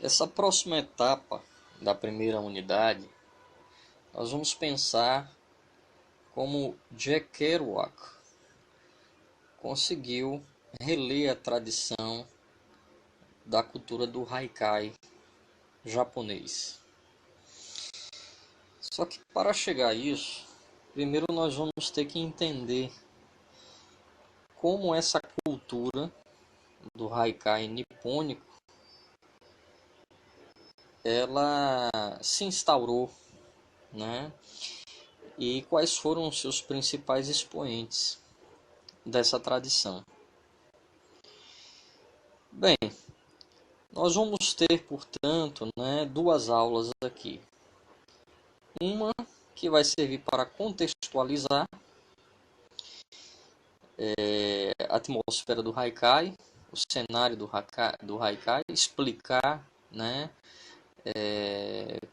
Essa próxima etapa da primeira unidade, nós vamos pensar como Jack Kerouac conseguiu reler a tradição da cultura do haikai japonês. Só que para chegar a isso, primeiro nós vamos ter que entender como essa cultura do haikai nipônico ela se instaurou, né? E quais foram os seus principais expoentes dessa tradição. Bem, nós vamos ter, portanto, duas aulas aqui. Uma que vai servir para contextualizar a atmosfera do haikai, o cenário do haikai, explicar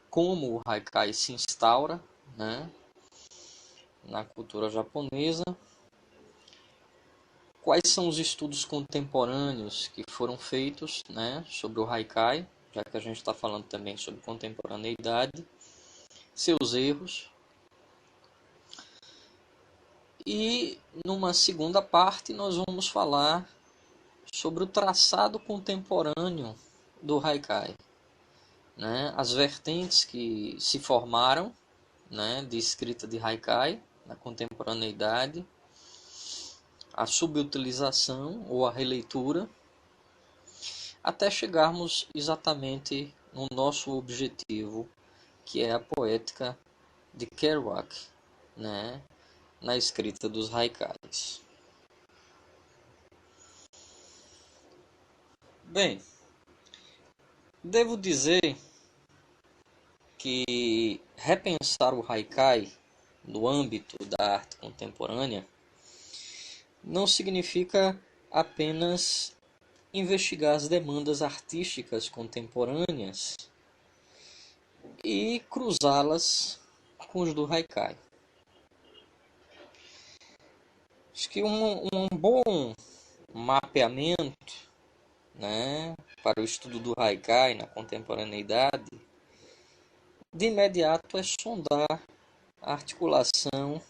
como o haikai se instaura na cultura japonesa, quais são os estudos contemporâneos que foram feitos sobre o haikai, já que a gente está falando também sobre contemporaneidade, seus erros. E numa segunda parte nós vamos falar sobre o traçado contemporâneo do haikai, as vertentes que se formaram de escrita de haikai na contemporaneidade, a subutilização ou a releitura, até chegarmos exatamente no nosso objetivo, que é a poética de Kerouac, na escrita dos haikais. Bem, devo dizer que repensar o haikai no âmbito da arte contemporânea não significa apenas investigar as demandas artísticas contemporâneas e cruzá-las com os do haikai. Acho que um bom mapeamento para o estudo do haikai na contemporaneidade, de imediato é sondar a articulação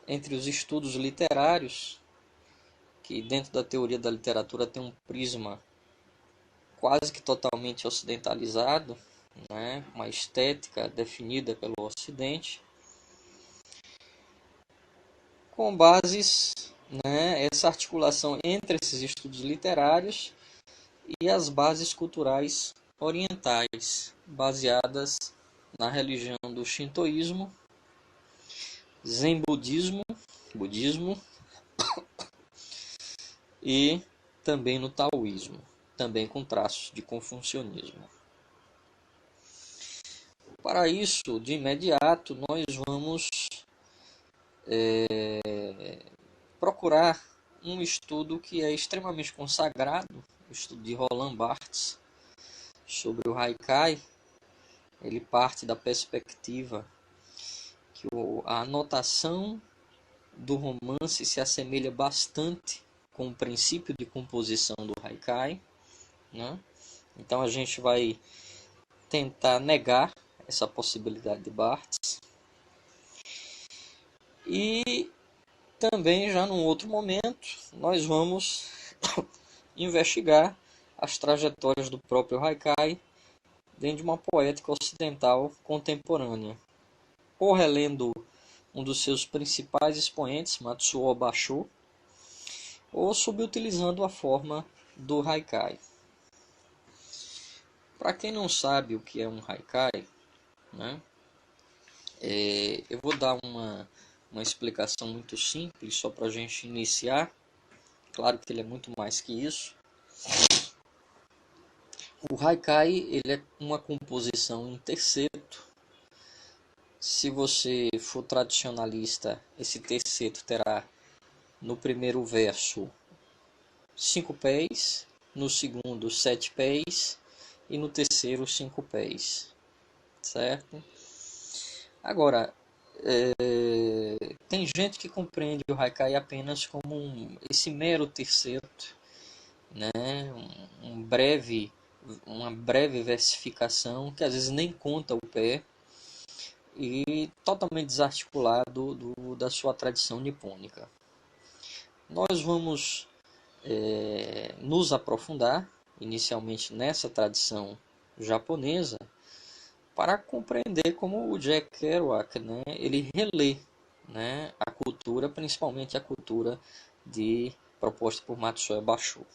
entre os estudos literários, que dentro da teoria da literatura tem um prisma quase que totalmente ocidentalizado, uma estética definida pelo Ocidente, com bases, essa articulação entre esses estudos literários e as bases culturais orientais, baseadas na religião do shintoísmo, zen budismo e também no taoísmo, também com traços de confucionismo. Para isso, de imediato, nós vamos procurar um estudo que é extremamente consagrado, o estudo de Roland Barthes sobre o haikai. Ele parte da perspectiva que a anotação do romance se assemelha bastante com o princípio de composição do haikai, Então a gente vai tentar negar essa possibilidade de Barthes. E também, já num outro momento, nós vamos investigar as trajetórias do próprio haikai dentro de uma poética ocidental contemporânea, ou relendo um dos seus principais expoentes, Matsuo Basho, ou subutilizando a forma do haikai. Para quem não sabe o que é um haikai, eu vou dar uma explicação muito simples, só para a gente iniciar. Claro que ele é muito mais que isso. O haikai ele é uma composição em terceto. Se você for tradicionalista, esse terceto terá no primeiro verso 5 pés, no segundo 7 pés e no terceiro 5 pés, certo? Agora, tem gente que compreende o haikai apenas como esse mero terceto, um breve uma breve versificação que às vezes nem conta o pé e totalmente desarticulado da sua tradição nipônica. Nós vamos nos aprofundar inicialmente nessa tradição japonesa para compreender como o Jack Kerouac, né, ele relê, né, a cultura, principalmente a cultura proposta por Matsuo Basho.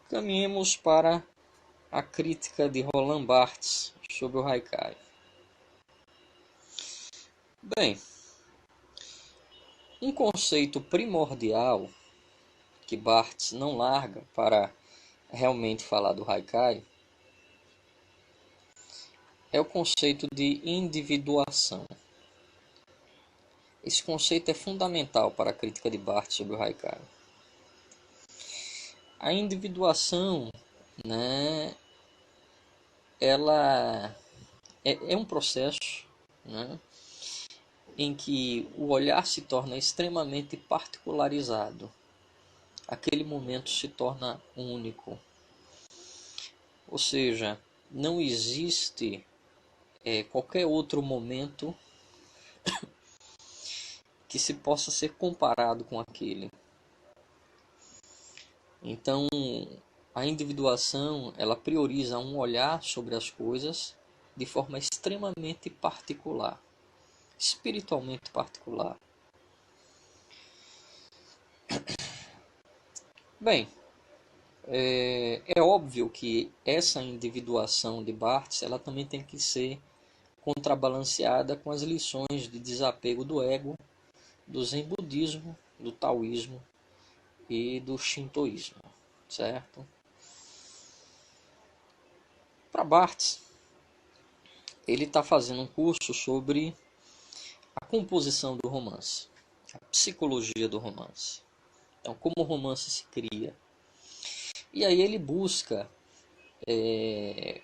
Caminhemos para a crítica de Roland Barthes sobre o Haikai. Bem, um conceito primordial que Barthes não larga para realmente falar do Haikai é o conceito de individuação. Esse conceito é fundamental para a crítica de Barthes sobre o Haikai. A individuação, né, ela é um processo, né, em que o olhar se torna extremamente particularizado. Aquele momento se torna único. Ou seja, não existe qualquer outro momento que se possa ser comparado com aquele. Então, a individuação, ela prioriza um olhar sobre as coisas de forma extremamente particular, espiritualmente particular. Bem, é óbvio que essa individuação de Barthes, ela também tem que ser contrabalanceada com as lições de desapego do ego, do Zen budismo, do taoísmo e do shintoísmo, certo? Para Barthes, ele está fazendo um curso sobre a composição do romance, a psicologia do romance. Então, como o romance se cria. E aí ele busca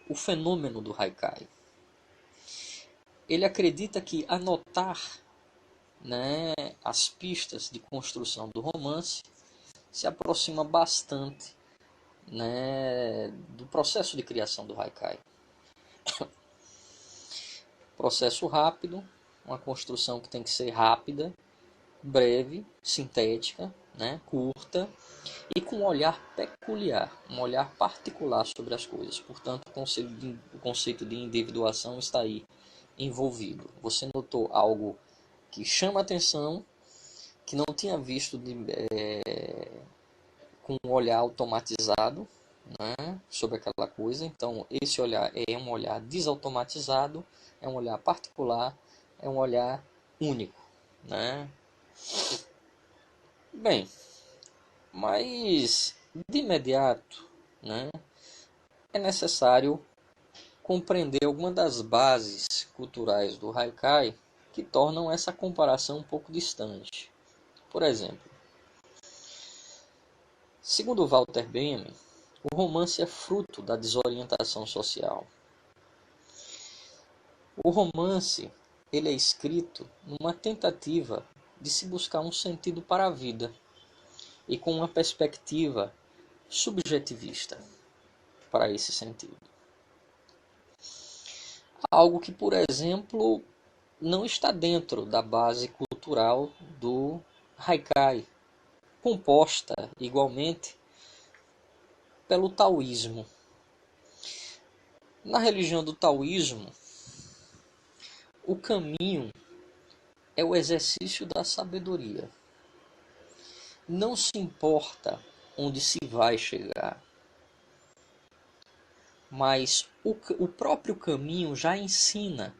o fenômeno do Haikai. Ele acredita que anotar, né, as pistas de construção do romance se aproxima bastante, né, do processo de criação do Haikai. Processo rápido, uma construção que tem que ser rápida, breve, sintética, né, curta e com um olhar peculiar, um olhar particular sobre as coisas. Portanto, o conceito de individuação está aí envolvido. Você notou algo que chama atenção, que não tinha visto com um olhar automatizado, né, sobre aquela coisa. Então, esse olhar é um olhar desautomatizado, é um olhar particular, é um olhar único, né? Bem, mas de imediato, né, é necessário compreender algumas das bases culturais do Haikai que tornam essa comparação um pouco distante. Por exemplo, segundo Walter Benjamin, o romance é fruto da desorientação social. O romance, ele é escrito numa tentativa de se buscar um sentido para a vida e com uma perspectiva subjetivista para esse sentido. Algo que, por exemplo, não está dentro da base cultural do Haikai, composta igualmente pelo taoísmo. Na religião do taoísmo, o caminho é o exercício da sabedoria. Não se importa onde se vai chegar, mas o próprio caminho já ensina,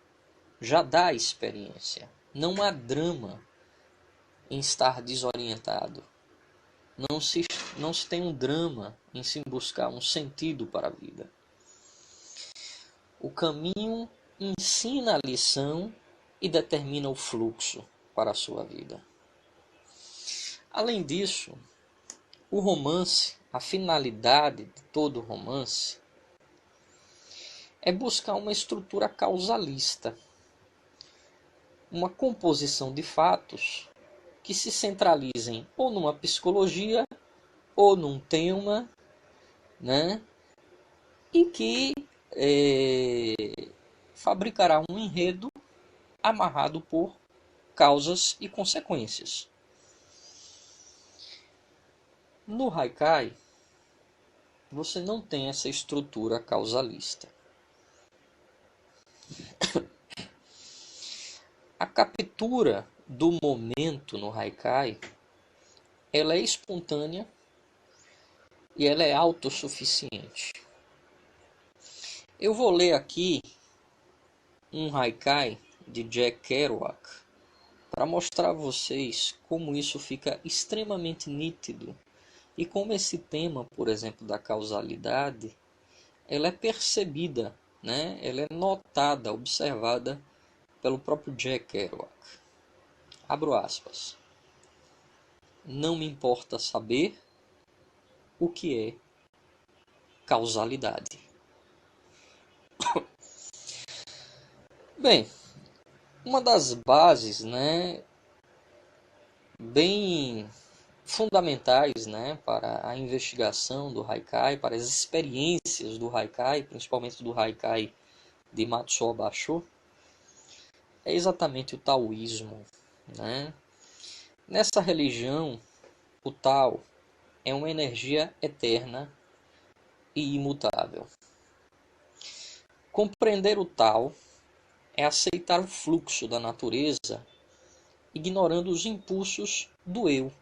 já dá a experiência. Não há drama em estar desorientado. Não se tem um drama em se buscar um sentido para a vida. O caminho ensina a lição e determina o fluxo para a sua vida. Além disso, o romance, a finalidade de todo romance, é buscar uma estrutura causalista, uma composição de fatos que se centralizem ou numa psicologia, ou num tema, né, e que fabricará um enredo amarrado por causas e consequências. No Haikai, você não tem essa estrutura causalista. A captura do momento no Haikai, ela é espontânea e ela é autossuficiente. Eu vou ler aqui um Haikai de Jack Kerouac para mostrar a vocês como isso fica extremamente nítido e como esse tema, por exemplo, da causalidade, ela é percebida, né? Ela é notada, observada pelo próprio Jack Kerouac. Abro aspas. Não me importa saber o que é causalidade. Bem, uma das bases, né, bem fundamentais, né, para a investigação do Haikai, para as experiências do Haikai, principalmente do Haikai de Matsuo Basho, é exatamente o taoísmo, né? Nessa religião, o Tao é uma energia eterna e imutável. Compreender o Tao é aceitar o fluxo da natureza, ignorando os impulsos do eu,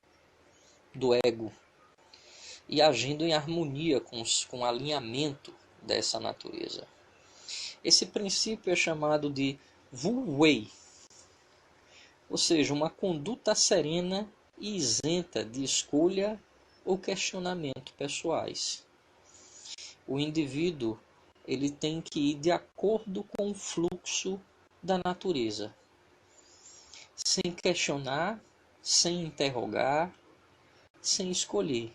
do ego, e agindo em harmonia com o alinhamento dessa natureza. Esse princípio é chamado de Wu Wei, ou seja, uma conduta serena e isenta de escolha ou questionamento pessoais. O indivíduo ele tem que ir de acordo com o fluxo da natureza, sem questionar, sem interrogar, sem escolher.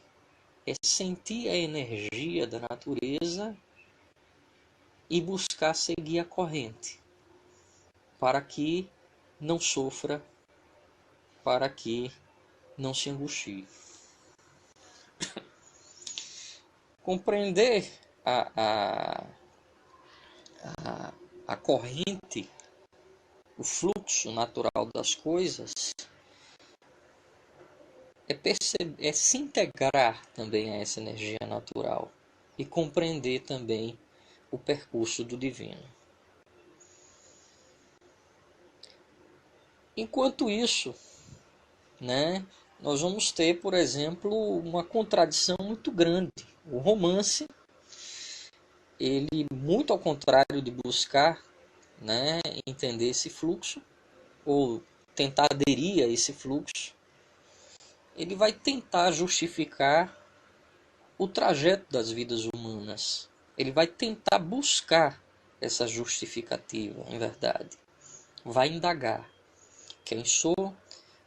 É sentir a energia da natureza e buscar seguir a corrente, para que não sofra, para que não se angustie. Compreender a corrente, o fluxo natural das coisas, é se integrar também a essa energia natural e compreender também o percurso do divino. Enquanto isso, né, nós vamos ter, por exemplo, uma contradição muito grande. O romance, ele, muito ao contrário de buscar, né, entender esse fluxo, ou tentar aderir a esse fluxo, ele vai tentar justificar o trajeto das vidas humanas. Ele vai tentar buscar essa justificativa, em verdade. Vai indagar quem sou,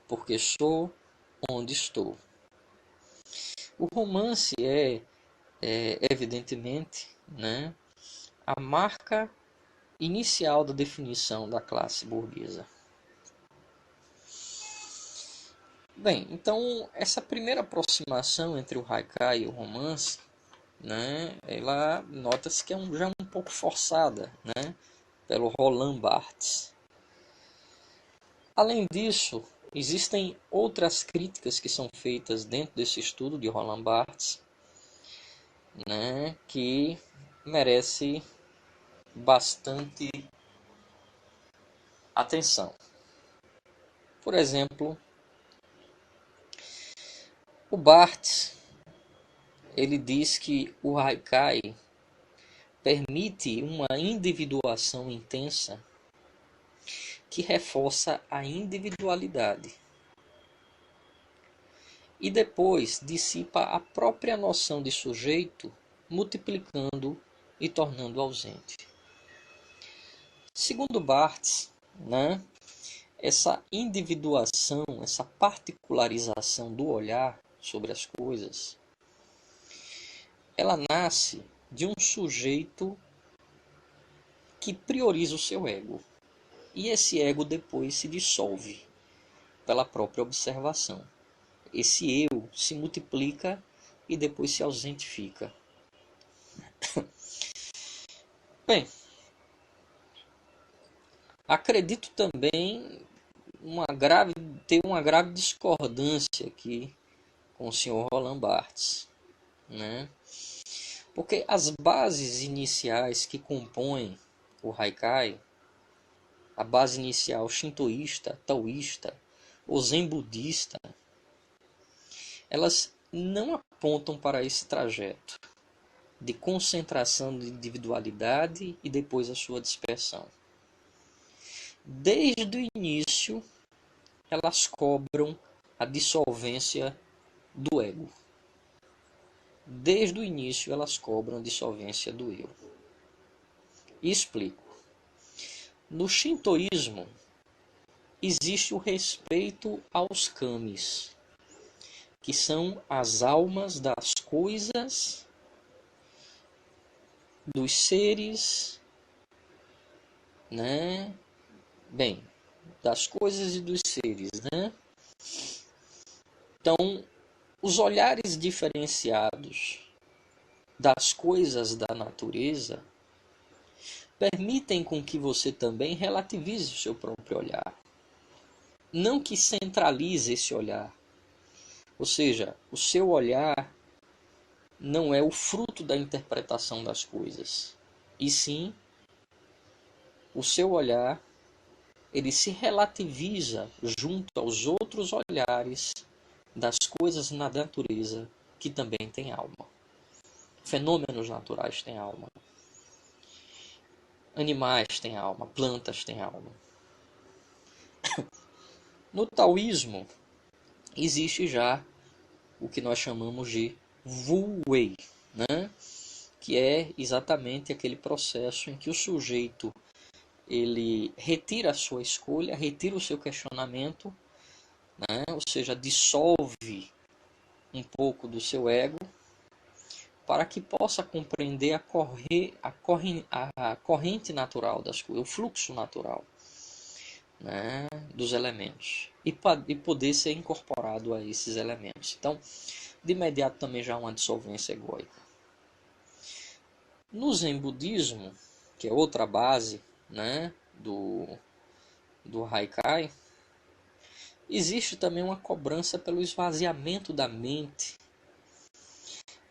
por que sou, onde estou. O romance é evidentemente, né, a marca inicial da definição da classe burguesa. Bem, então essa primeira aproximação entre o Haikai e o romance, né, ela nota-se que é já um pouco forçada, né, pelo Roland Barthes. Além disso, existem outras críticas que são feitas dentro desse estudo de Roland Barthes, né, que merece bastante atenção. Por exemplo, o Barthes, ele diz que o Haikai permite uma individuação intensa que reforça a individualidade e depois dissipa a própria noção de sujeito, multiplicando e tornando ausente. Segundo Barthes, né, essa individuação, essa particularização do olhar sobre as coisas, ela nasce de um sujeito que prioriza o seu ego. E esse ego depois se dissolve pela própria observação. Esse eu se multiplica e depois se ausentifica. Bem, acredito também ter uma grave discordância aqui com o senhor Roland Barthes, né? Porque as bases iniciais que compõem o Haikai, a base inicial shintoísta, taoísta, ou zen budista, elas não apontam para esse trajeto de concentração de individualidade e depois a sua dispersão. Desde o início, elas cobram a dissolvência do ego. Desde o início, elas cobram a dissolvência do eu. E explico. No shintoísmo, existe o respeito aos kamis, que são as almas das coisas, dos seres, né? Bem, das coisas e dos seres, né? Então, os olhares diferenciados das coisas da natureza permitem com que você também relativize o seu próprio olhar. Não que centralize esse olhar. Ou seja, o seu olhar não é o fruto da interpretação das coisas. E sim, o seu olhar, ele se relativiza junto aos outros olhares das coisas na natureza que também têm alma. Fenômenos naturais têm alma. Animais têm alma, plantas têm alma. No taoísmo, existe já o que nós chamamos de Wu Wei, né? Que é exatamente aquele processo em que o sujeito ele retira a sua escolha, retira o seu questionamento, né? Ou seja, dissolve um pouco do seu ego, para que possa compreender a corrente natural das coisas, o fluxo natural, né, dos elementos, e poder ser incorporado a esses elementos. Então, de imediato também já há uma dissolvência egóica. No Zen budismo, que é outra base, né, do Haikai, existe também uma cobrança pelo esvaziamento da mente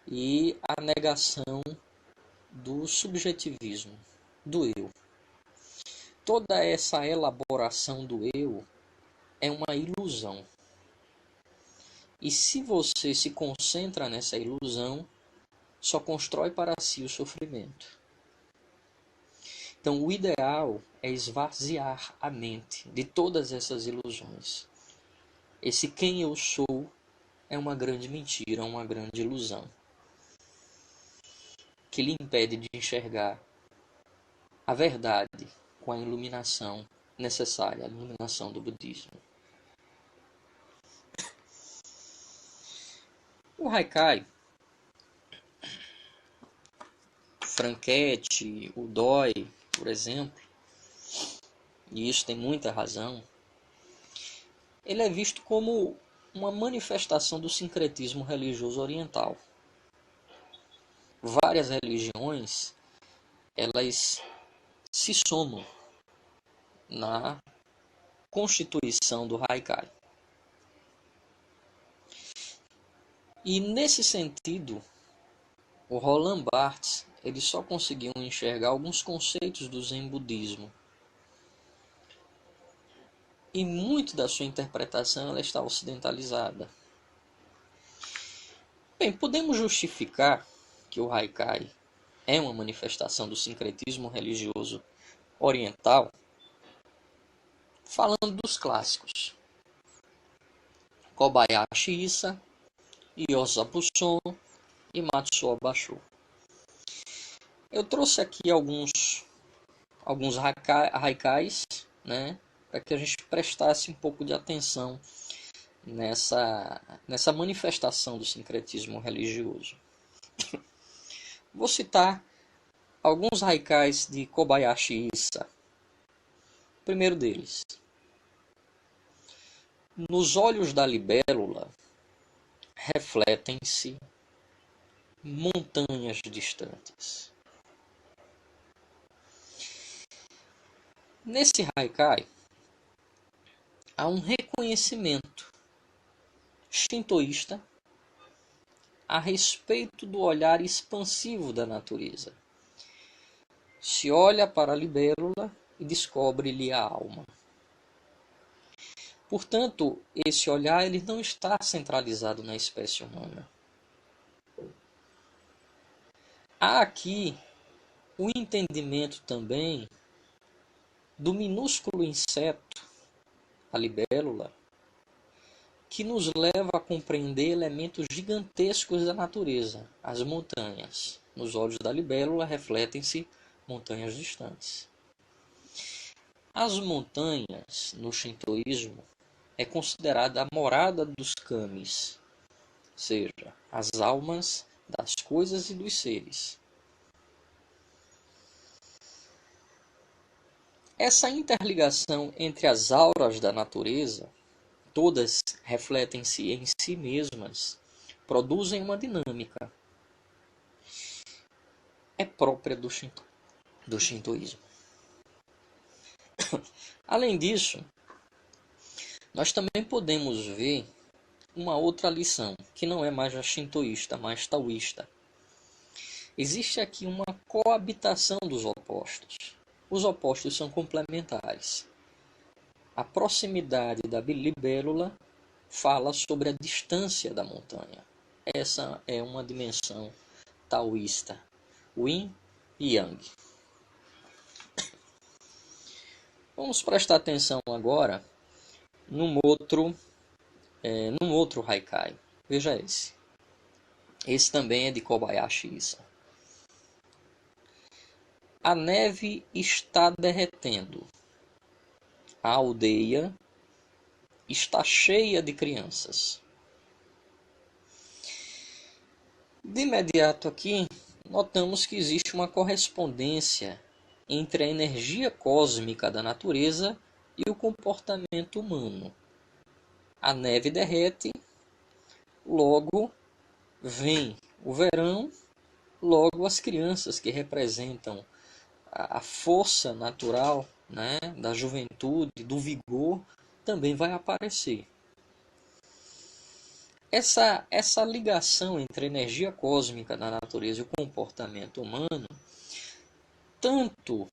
e a negação do subjetivismo, do eu. Toda essa elaboração do eu é uma ilusão. E se você se concentra nessa ilusão, só constrói para si o sofrimento. Então, o ideal é esvaziar a mente de todas essas ilusões. Esse quem eu sou é uma grande mentira, uma grande ilusão, que lhe impede de enxergar a verdade com a iluminação necessária, a iluminação do budismo. O Haikai, Franchetti, o Doi, por exemplo, e isso tem muita razão, ele é visto como uma manifestação do sincretismo religioso oriental. Várias religiões, elas se somam na constituição do Haikai. E nesse sentido, o Roland Barthes ele só conseguiu enxergar alguns conceitos do Zen budismo. E muito da sua interpretação ela está ocidentalizada. Bem, podemos justificar que o Haikai é uma manifestação do sincretismo religioso oriental falando dos clássicos. Kobayashi Issa, Yosabu Son e Matsuo Basho. Eu trouxe aqui alguns haikais, né, para que a gente prestasse um pouco de atenção nessa manifestação do sincretismo religioso. Vou citar alguns haikais de Kobayashi Issa. O primeiro deles. Nos olhos da libélula refletem-se montanhas distantes. Nesse haikai, há um reconhecimento shintoísta a respeito do olhar expansivo da natureza. Se olha para a libélula e descobre-lhe a alma. Portanto, esse olhar ele não está centralizado na espécie humana. Há aqui o entendimento também do minúsculo inseto, a libélula, que nos leva a compreender elementos gigantescos da natureza, as montanhas. Nos olhos da libélula refletem-se montanhas distantes. As montanhas, no shintoísmo, é considerada a morada dos kamis, ou seja, as almas das coisas e dos seres. Essa interligação entre as auras da natureza, todas refletem-se em si mesmas, produzem uma dinâmica. É própria do shintoísmo. Além disso, nós também podemos ver uma outra lição, que não é mais a shintoísta, mas taoísta. Existe aqui uma coabitação dos opostos. Os opostos são complementares. A proximidade da libélula fala sobre a distância da montanha. Essa é uma dimensão taoísta. Yin e Yang. Vamos prestar atenção agora num outro haikai. Veja esse. Esse também é de Kobayashi Isa. A neve está derretendo. A aldeia está cheia de crianças. De imediato aqui, notamos que existe uma correspondência entre a energia cósmica da natureza e o comportamento humano. A neve derrete, logo vem o verão, logo as crianças que representam a força natural, né, da juventude, do vigor, também vai aparecer. Essa ligação entre a energia cósmica da natureza e o comportamento humano, tanto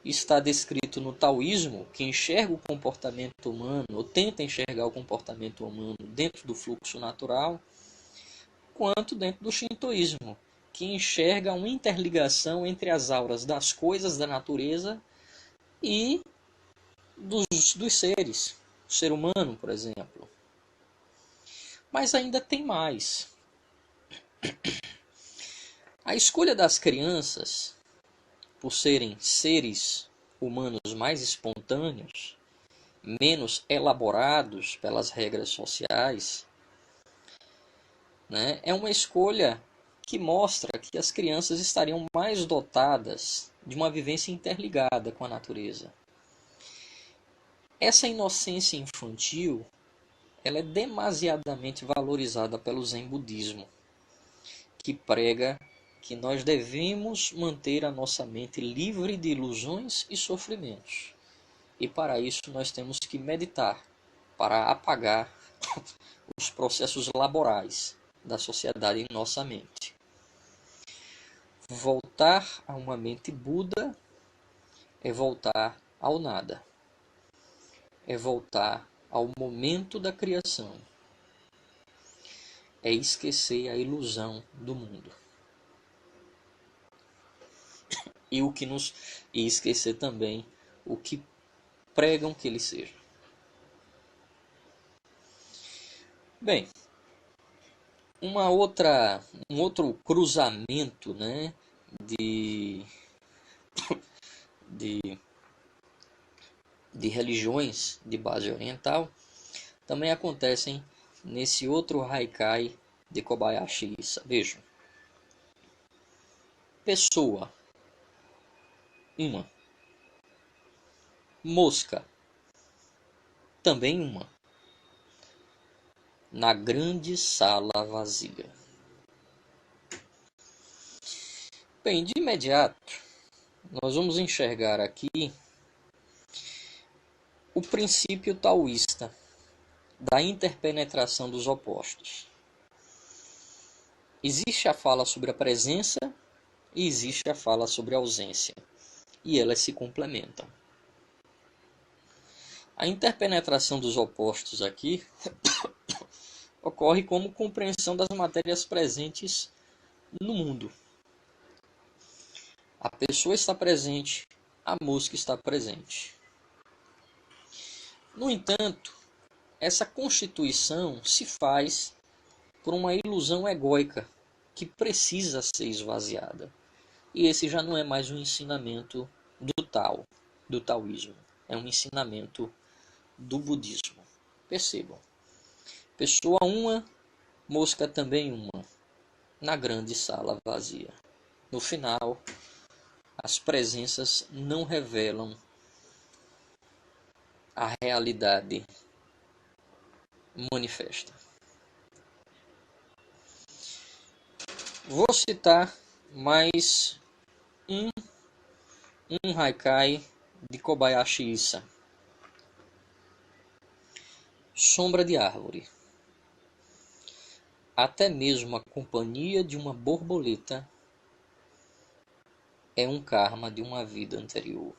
está descrito no taoísmo, que enxerga o comportamento humano, ou tenta enxergar o comportamento humano dentro do fluxo natural, quanto dentro do shintoísmo, que enxerga uma interligação entre as auras das coisas da natureza e dos seres, o ser humano, por exemplo. Mas ainda tem mais. A escolha das crianças, por serem seres humanos mais espontâneos, menos elaborados pelas regras sociais, né, é uma escolha que mostra que as crianças estariam mais dotadas de uma vivência interligada com a natureza. Essa inocência infantil, ela é demasiadamente valorizada pelo Zen budismo, que prega que nós devemos manter a nossa mente livre de ilusões e sofrimentos. E para isso nós temos que meditar, para apagar os processos laborais da sociedade em nossa mente. Voltar a uma mente Buda é voltar ao nada. É voltar ao momento da criação. É esquecer a ilusão do mundo. E esquecer também o que pregam que ele seja. Bem, um outro cruzamento, né, de religiões de base oriental também acontecem nesse outro haikai de Kobayashi Isa. Vejam. Pessoa, uma. Mosca, também uma. Na grande sala vazia. Bem, de imediato, nós vamos enxergar aqui o princípio taoísta da interpenetração dos opostos. Existe a fala sobre a presença e existe a fala sobre a ausência, e elas se complementam. A interpenetração dos opostos aqui ocorre como compreensão das matérias presentes no mundo. A pessoa está presente, a mosca está presente. No entanto, essa constituição se faz por uma ilusão egóica que precisa ser esvaziada. E esse já não é mais um ensinamento do taoísmo. É um ensinamento do budismo. Percebam. Pessoa uma, mosca também uma, na grande sala vazia. No final, as presenças não revelam a realidade manifesta. Vou citar mais um haikai de Kobayashi Issa. Sombra de árvore. Até mesmo a companhia de uma borboleta é um karma de uma vida anterior.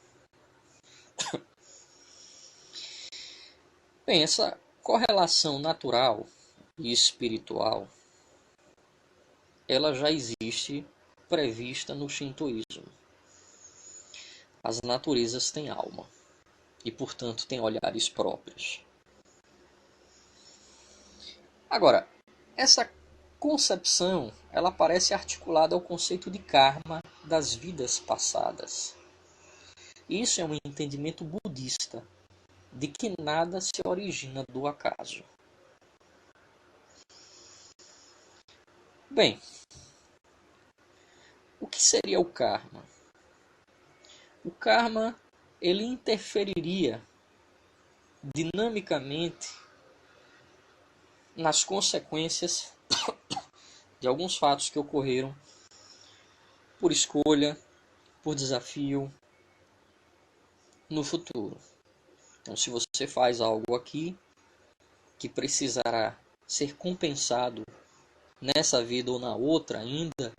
Bem, essa correlação natural e espiritual, ela já existe prevista no shintoísmo. As naturezas têm alma e, portanto, têm olhares próprios. Agora, essa concepção, ela parece articulada ao conceito de karma das vidas passadas. Isso é um entendimento budista de que nada se origina do acaso. Bem, o que seria o karma? O karma, ele interferiria dinamicamente nas consequências de alguns fatos que ocorreram por escolha, por desafio, no futuro. Então, se você faz algo aqui que precisará ser compensado nessa vida ou na outra ainda,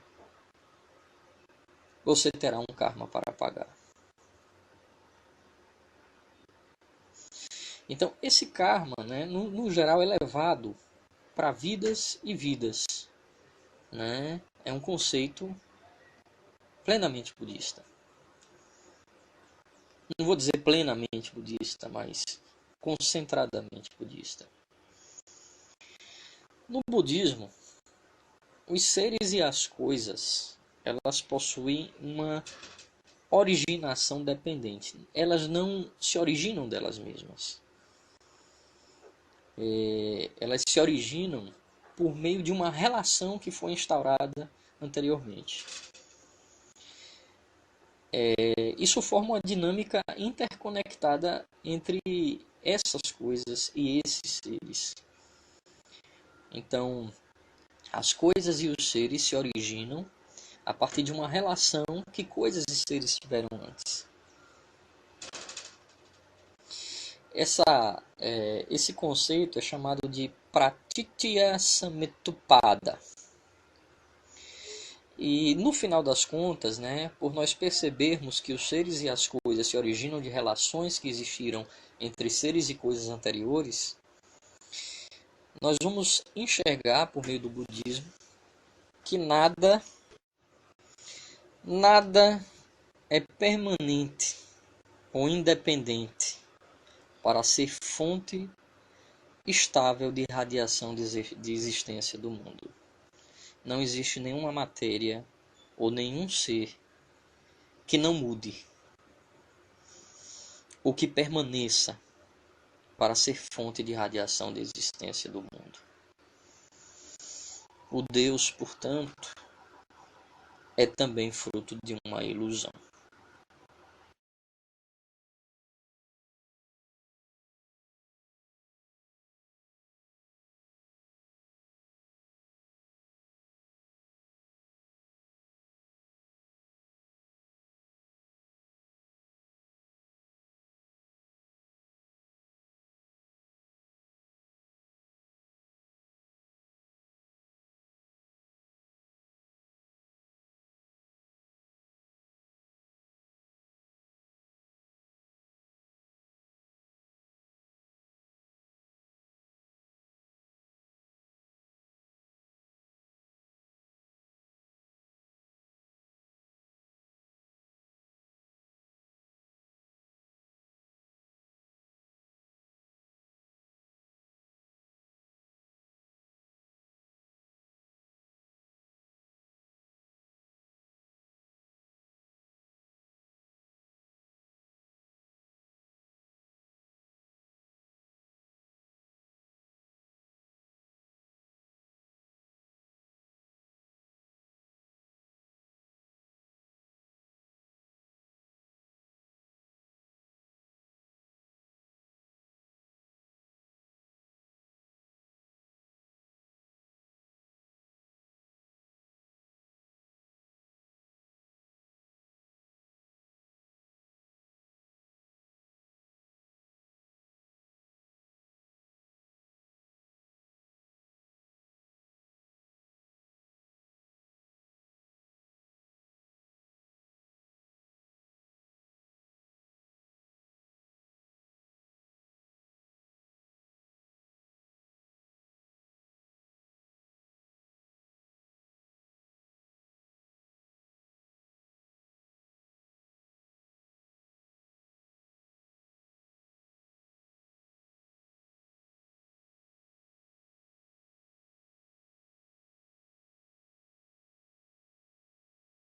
você terá um karma para pagar. Então, esse karma, né, no geral, é levado para vidas e vidas. Né? É um conceito plenamente budista. Não vou dizer plenamente budista, mas concentradamente budista. No budismo, os seres e as coisas, elas possuem uma originação dependente. Elas não se originam delas mesmas. Elas se originam por meio de uma relação que foi instaurada anteriormente. Isso forma uma dinâmica interconectada entre essas coisas e esses seres. Então, as coisas e os seres se originam a partir de uma relação que coisas e seres tiveram antes. Esse conceito é chamado de Pratitya Samutpada. E no final das contas, né, por nós percebermos que os seres e as coisas se originam de relações que existiram entre seres e coisas anteriores, nós vamos enxergar por meio do budismo que nada é permanente ou independente para ser fonte estável de radiação de existência do mundo. Não existe nenhuma matéria ou nenhum ser que não mude, ou que permaneça para ser fonte de radiação de existência do mundo. O Deus, portanto, é também fruto de uma ilusão.